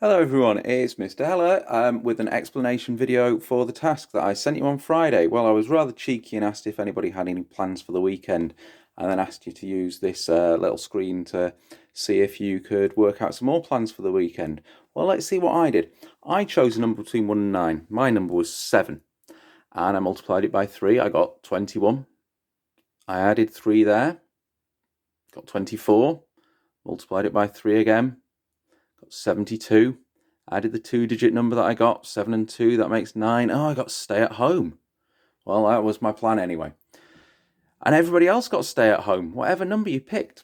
Hello everyone, it's Mr. Heller with an explanation video for the task that I sent you on Friday. Well, I was rather cheeky and asked if anybody had any plans for the weekend, and then asked you to use this little screen to see if you could work out some more plans for the weekend. Well, let's see what I did. I chose a number between 1 and 9. My number was 7, and I multiplied it by 3. I got 21. I added 3 there, got 24. Multiplied it by 3 again, got 72. Added the 2-digit number that I got, 7 and 2, that makes 9. Oh, I got stay at home. Well, that was my plan anyway. And everybody else got stay at home, whatever number you picked.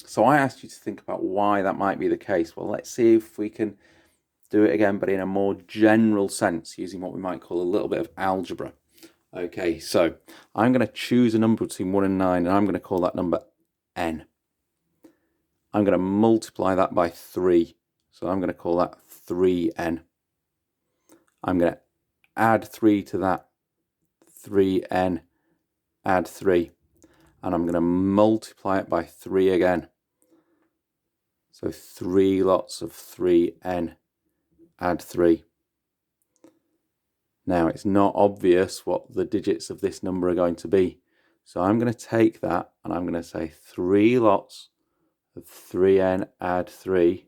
So I asked you to think about why that might be the case. Well, let's see if we can do it again, but in a more general sense, using what we might call a little bit of algebra. Okay, so I'm going to choose a number between 1 and 9, and I'm going to call that number n. I'm going to multiply that by 3. So I'm going to call that 3n. I'm going to add 3 to that, 3n, add 3. And I'm going to multiply it by 3 again. So 3 lots of 3n, add 3. Now it's not obvious what the digits of this number are going to be. So I'm going to take that and I'm going to say 3 lots of 3n, add 3.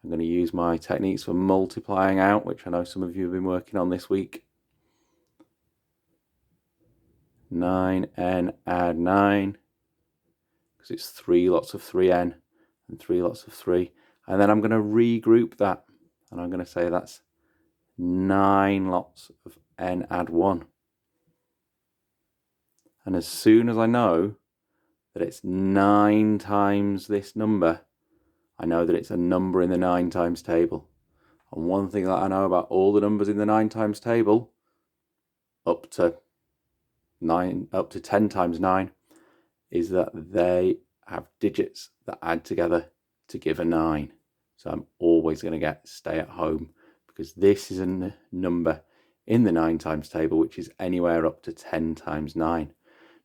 I'm going to use my techniques for multiplying out, which I know some of you have been working on this week. 9n, add 9, because it's 3 lots of 3n and 3 lots of 3. And then I'm going to regroup that, and I'm going to say that's 9 lots of n, add 1. And as soon as I know that it's 9 times this number, I know that it's a number in the 9 times table. And one thing that I know about all the numbers in the 9 times table, up to 10 times 9, is that they have digits that add together to give a 9. So I'm always going to get stay at home, because this is a number in the 9 times table which is anywhere up to 10 times 9.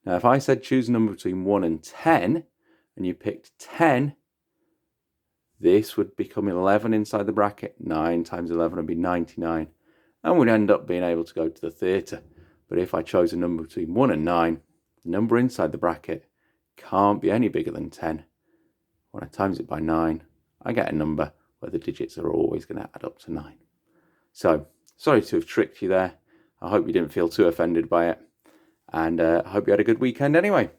Now if I said choose a number between 1 and 10, and you picked 10, this would become 11 inside the bracket. 9 times 11 would be 99. And we'd end up being able to go to the theatre. But if I chose a number between 1 and 9, the number inside the bracket can't be any bigger than 10. When I times it by 9, I get a number where the digits are always going to add up to 9. So, sorry to have tricked you there. I hope you didn't feel too offended by it. And I hope you had a good weekend anyway.